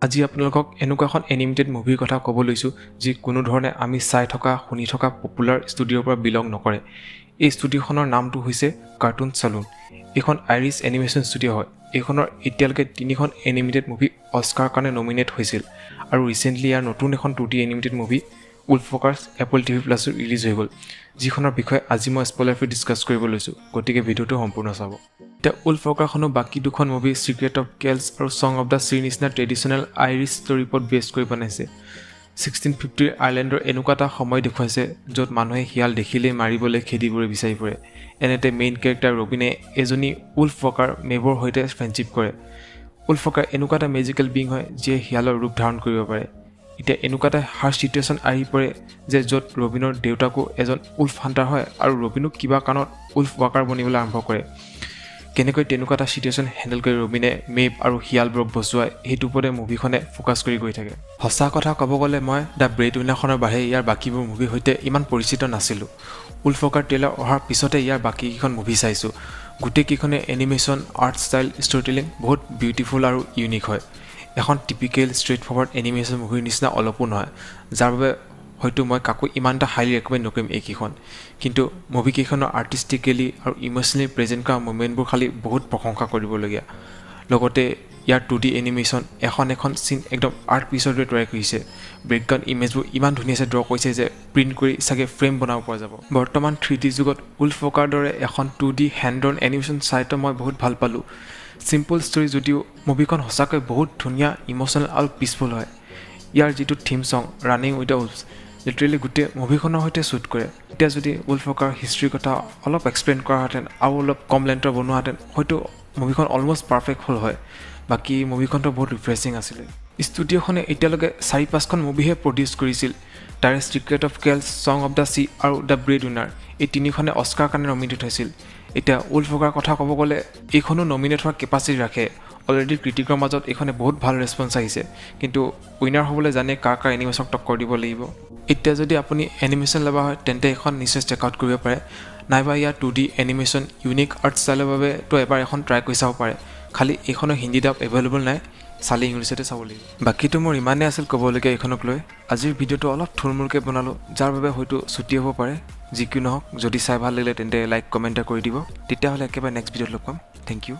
আজি আপোনালোকক এনেকুৱা এখন এনিমেটেড মুভিৰ কথা ক'ব লৈছোঁ যি কোনো ধৰণে আমি চাই থকা শুনি থকা পপুলাৰ ষ্টুডিঅ'ৰ পৰা বিলং নকৰে। এই ষ্টুডিঅ'খনৰ নামটো হৈছে কাৰ্টুন চালুন। এইখন আইৰিছ এনিমেশ্যন ষ্টুডিঅ' হয়। এইখনৰ এতিয়ালৈকে 3খন এনিমেটেড মুভি অস্কাৰ কাৰণে নমিনেট হৈছিল আৰু ৰিচেণ্টলি ইয়াৰ নতুন এখন 2D animated movie Wolfwalkers Apple TV প্লাছত ৰিলিজ হৈ গ'ল, যিখনৰ বিষয়ে আজি মই স্পইলাৰ ফ্ৰী ডিছকাছ কৰিব লৈছোঁ, গতিকে ভিডিঅ'টো সম্পূৰ্ণ চাব। এতিয়া উলফকাৰখনো বাকী দুখন মুভি চিক্ৰেট অফ কেলছ আৰু ছং অফ দ্য চিৰ নিচিনা ট্ৰেডিশ্যনেল আইৰিছ ষ্টৰীৰ ওপৰত বেছ কৰি বনাইছে। 1650 আইলেণ্ডৰ এনেকুৱা এটা সময় দেখুৱাইছে য'ত মানুহে শিয়াল দেখিলেই মাৰিবলৈ খেদিবলৈ বিচাৰি ফুৰে। এনেতে মেইন কেৰেক্টাৰ ৰবিনে এজনী উলফকাৰ মেভৰ সৈতে ফ্ৰেণ্ডশ্বিপ কৰে। উলফকাৰ এনেকুৱা এটা মেজিকেল বিং হয় যিয়ে শিয়ালৰ ৰূপ ধাৰণ কৰিব পাৰে। এতিয়া এনেকুৱা এটা হাৰ্ড চিটুৱেশ্যন আহি পৰে যে য'ত ৰবিনৰ দেউতাকো এজন উলফ হাণ্টাৰ হয় আৰু ৰবিনো কিবা কাৰণত উলফ ৱাকাৰ বনিবলৈ আৰম্ভ কৰে। কেনেকৈ তেনেকুৱা এটা চিটুৱেশ্যন হেণ্ডেল কৰি ৰবিনে মেভ আৰু শিয়ালবোৰক বচোৱায় সেইটোৰ ওপৰতে মুভিখনে ফ'কাছ কৰি গৈ থাকে। সঁচা কথা ক'ব গ'লে মই দ্য ব্ৰেড উইনাৰখনৰ বাহিৰে ইয়াৰ বাকীবোৰ মুভিৰ সৈতে ইমান পৰিচিত নাছিলোঁ। উলফকাৰ ট্ৰেইলাৰ অহাৰ পিছতে ইয়াৰ বাকীকেইখন মুভি চাইছোঁ। গোটেইকেইখনে animation, art style, story telling বহুত বিউটিফুল আৰু ইউনিক হয়। এখন টিপিকেল ষ্ট্ৰেইট ফৰৱাৰ্ড এনিমেশ্যন মুভিৰ নিচিনা অলপো নহয়, যাৰ বাবে হয়তো মই কাকো ইমান এটা হাইলি ৰেকমেণ্ড নকৰিম এইকেইখন। কিন্তু মুভিকেইখনৰ আৰ্টিষ্টিকেলি আৰু ইম'চনেলি প্ৰেজেণ্ট কৰা মুভমেণ্টবোৰ খালি বহুত প্ৰশংসা কৰিবলগীয়া। লগতে ইয়াৰ 2D এনিমেশ্যন এখন চিন একদম আৰ্ট পিচৰ দৰে তৈয়াৰ কৰিছে। বেকগ্ৰাউণ্ড ইমেজবোৰ ইমান ধুনীয়াকৈ ড্ৰ কৰিছে যে প্ৰিণ্ট কৰি চাগে ফ্ৰেম বনাব পৰা যাব। বৰ্তমান 3D যুগত উলফকাৰ দৰে এখন 2D হেণ্ড অন এনিমেশ্যন চাইটো মই বহুত ভাল পালোঁ। চিম্পল ষ্টৰী যদিও মুভিখন সঁচাকৈ বহুত ধুনীয়া, ইম'চনেল আৰু পিচফুল হয়। ইয়াৰ যিটো theme song running with the wolves literally গোটেই মুভিখনৰ সৈতে শ্বুট কৰে। এতিয়া যদি উলফকাৰ হিষ্ট্ৰীৰ কথা অলপ এক্সপ্লেইন কৰাহেঁতেন আৰু অলপ কম লেন্থৰ বনোৱাহেঁতেন হয়তো মুভিখন অলমষ্ট পাৰফেক্ট হ'ল হয়। বাকী মুভিখনটো বহুত ৰিফ্ৰেছিং আছিলে। ষ্টুডিঅ'খনে এতিয়ালৈকে 4-5খন মুভিহে প্ৰডিউচ কৰিছিল। তাৰে secret of Kells, song of the sea আৰু দ্য ব্ৰেড উইনাৰ এই 3খনে অস্কাৰ কাৰণে নমিনেট হৈছিল। এতিয়া উলফকাৰ কথা ক'ব গ'লে এইখনো নমিনেট হোৱাৰ কেপাচিটি ৰাখে। অলৰেডি ক্ৰিটিকৰ মাজত এইখনে বহুত ভাল ৰেছপন্স আহিছে, কিন্তু উইনাৰ হ'বলৈ জানে কাৰ এনিমেশ্যনক টক্কৰ দিব লাগিব। এতিয়া যদি আপুনি এনিমেশ্যন লাভাৰ হয় তেন্তে এখন নিশ্চয় চেক আউট কৰিব পাৰে, নাইবা ইয়াৰ 2D এনিমেশ্যন, ইউনিক আৰ্ট ষ্টাইলৰ বাবে তো এবাৰ এখন ট্ৰাই কৰি চাব পাৰে। খালি এইখনৰ হিন্দী ডাব এভেইলেবল নাই, চালি ইংলিছতে চাব লাগিব। বাকীটো মোৰ ইমানেই আছিল ক'বলগীয়া এইখনক লৈ। আজিৰ ভিডিঅ'টো অলপ থুলমূলকৈ বনালোঁ, যাৰ বাবে হয়তো ছুটি হ'ব পাৰে। যি কি নহওক, যদি চাই ভাল লাগিলে তেন্তে লাইক কমেণ্ট কৰি দিব। তেতিয়াহ'লে একেবাৰে নেক্সট ভিডিঅ'ত লগ পাম। Thank U.